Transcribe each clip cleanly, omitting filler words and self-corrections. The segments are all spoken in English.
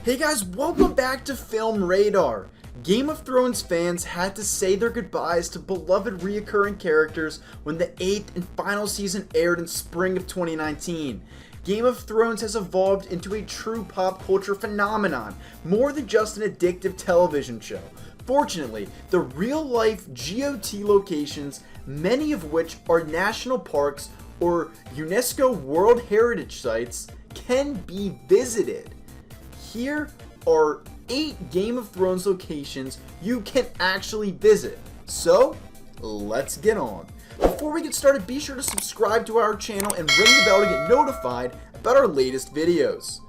Hey guys, welcome back to Film Radar. Game of Thrones fans had to say their goodbyes to beloved reoccurring characters when the 8th and final season aired in spring of 2019. Game of Thrones has evolved into a true pop culture phenomenon, more than just an addictive television show. Fortunately, the real-life GOT locations, many of which are national parks or UNESCO World Heritage Sites, can be visited. Here are 8 Game of Thrones locations you can actually visit. So, let's get on. Before we get started, be sure to subscribe to our channel and ring the bell to get notified about our latest videos.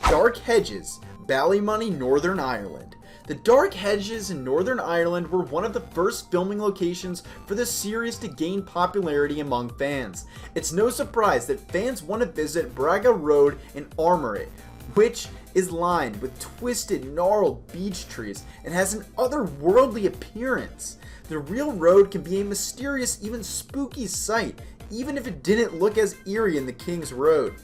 Dark Hedges, Ballymoney, Northern Ireland. The Dark Hedges in Northern Ireland were one of the first filming locations for the series to gain popularity among fans. It's no surprise that fans want to visit Braga Road in Armory, which is lined with twisted, gnarled beech trees and has an otherworldly appearance. The real road can be a mysterious, even spooky sight, even if it didn't look as eerie in the King's Road.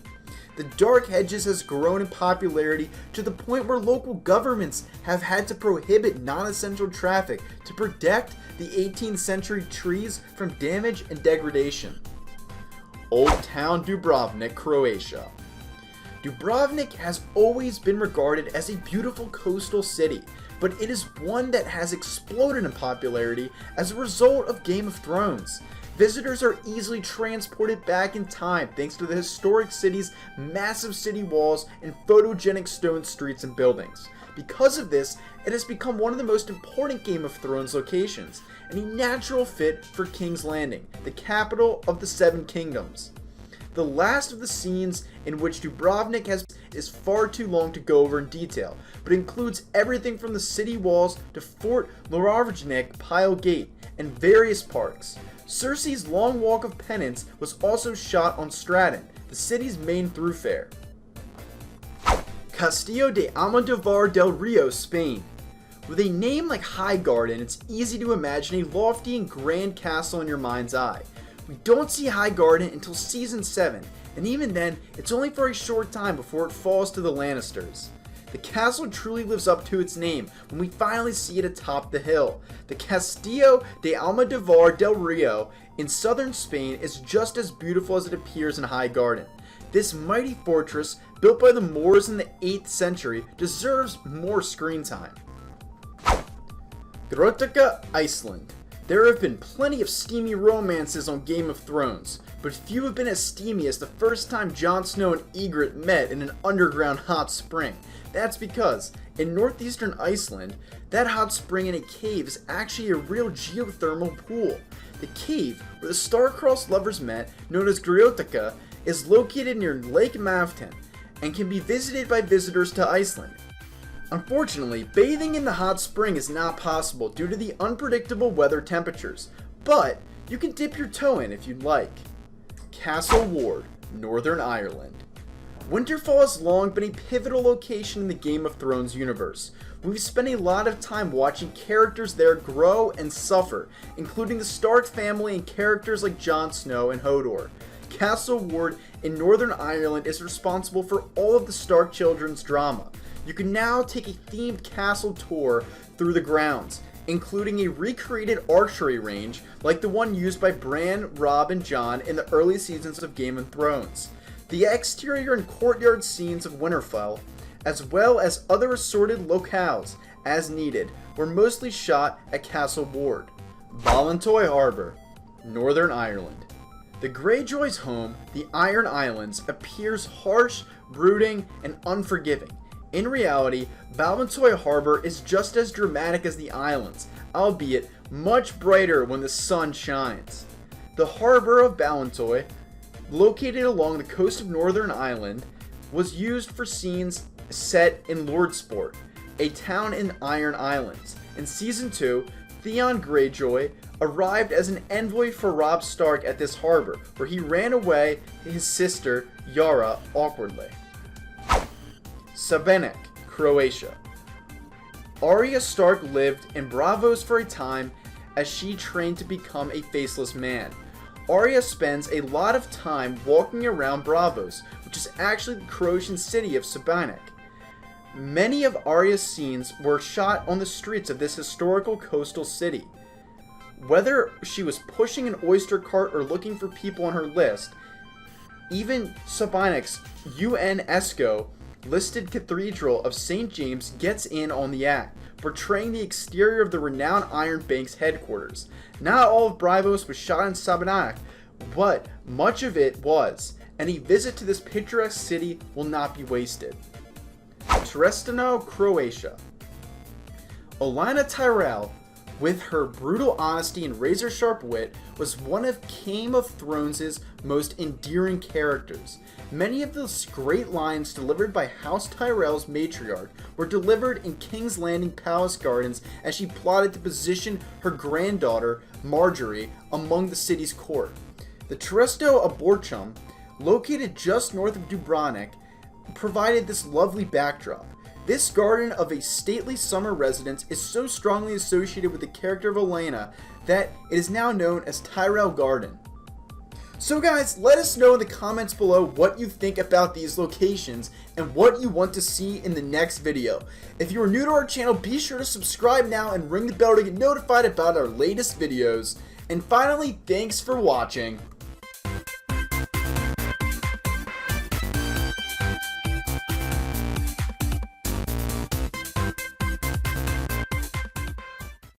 The Dark Hedges has grown in popularity to the point where local governments have had to prohibit non-essential traffic to protect the 18th century trees from damage and degradation. Old Town Dubrovnik, Croatia. Dubrovnik has always been regarded as a beautiful coastal city, but it is one that has exploded in popularity as a result of Game of Thrones. Visitors are easily transported back in time thanks to the historic city's massive city walls and photogenic stone streets and buildings. Because of this, it has become one of the most important Game of Thrones locations, and a natural fit for King's Landing, the capital of the Seven Kingdoms. The last of the scenes in which Dubrovnik is far too long to go over in detail, but includes everything from the city walls to Fort Loravjnik Pile Gate and various parks. Cersei's Long Walk of Penance was also shot on Stratton, the city's main thoroughfare. Castillo de Almodóvar del Rio, Spain. With a name like Highgarden, it's easy to imagine a lofty and grand castle in your mind's eye. We don't see Highgarden until season 7, and even then, it's only for a short time before it falls to the Lannisters. The castle truly lives up to its name when we finally see it atop the hill. The Castillo de Almodóvar del Rio in southern Spain is just as beautiful as it appears in Highgarden. This mighty fortress, built by the Moors in the 8th century, deserves more screen time. Grjótagjá, Iceland. There have been plenty of steamy romances on Game of Thrones, but few have been as steamy as the first time Jon Snow and Ygritte met in an underground hot spring. That's because, in northeastern Iceland, that hot spring in a cave is actually a real geothermal pool. The cave, where the star-crossed lovers met, known as Grjótagjá, is located near Lake Maften, and can be visited by visitors to Iceland. Unfortunately, bathing in the hot spring is not possible due to the unpredictable weather temperatures, but you can dip your toe in if you'd like. Castle Ward, Northern Ireland. Winterfell has long been a pivotal location in the Game of Thrones universe. We've spent a lot of time watching characters there grow and suffer, including the Stark family and characters like Jon Snow and Hodor. Castle Ward in Northern Ireland is responsible for all of the Stark children's drama. You can now take a themed castle tour through the grounds, including a recreated archery range like the one used by Bran, Robb, and Jon in the early seasons of Game of Thrones. The exterior and courtyard scenes of Winterfell, as well as other assorted locales as needed, were mostly shot at Castle Ward. Ballintoy Harbour, Northern Ireland. The Greyjoys' home, the Iron Islands, appears harsh, brooding, and unforgiving. In reality, Ballintoy Harbour is just as dramatic as the islands, albeit much brighter when the sun shines. The harbour of Ballintoy, located along the coast of Northern Ireland, was used for scenes set in Lordsport, a town in Iron Islands. In Season 2, Theon Greyjoy arrived as an envoy for Robb Stark at this harbour, where he ran away his sister, Yara, awkwardly. Šabenik, Croatia. Arya Stark lived in Braavos for a time as she trained to become a faceless man. Arya spends a lot of time walking around Braavos which is actually the Croatian city of Šabanik. Many of Arya's scenes were shot on the streets of this historical coastal city. Whether she was pushing an oyster cart or looking for people on her list, even Šabanik's UNESCO listed Cathedral of St. James gets in on the act, portraying the exterior of the renowned Iron Bank's headquarters. Not all of Bravos was shot in Šabanik, but much of it was, and a visit to this picturesque city will not be wasted. Trestano, Croatia. Olenna Tyrell, with her brutal honesty and razor-sharp wit, was one of Game of Thrones' most endearing characters. Many of those great lines delivered by House Tyrell's matriarch were delivered in King's Landing Palace Gardens as she plotted to position her granddaughter, Marjorie, among the city's court. The Tresto Arboretum, located just north of Dubrovnik, provided this lovely backdrop. This garden of a stately summer residence is so strongly associated with the character of Olenna that it is now known as Tyrell Garden. So guys, let us know in the comments below what you think about these locations and what you want to see in the next video. If you are new to our channel, be sure to subscribe now and ring the bell to get notified about our latest videos. And finally, thanks for watching.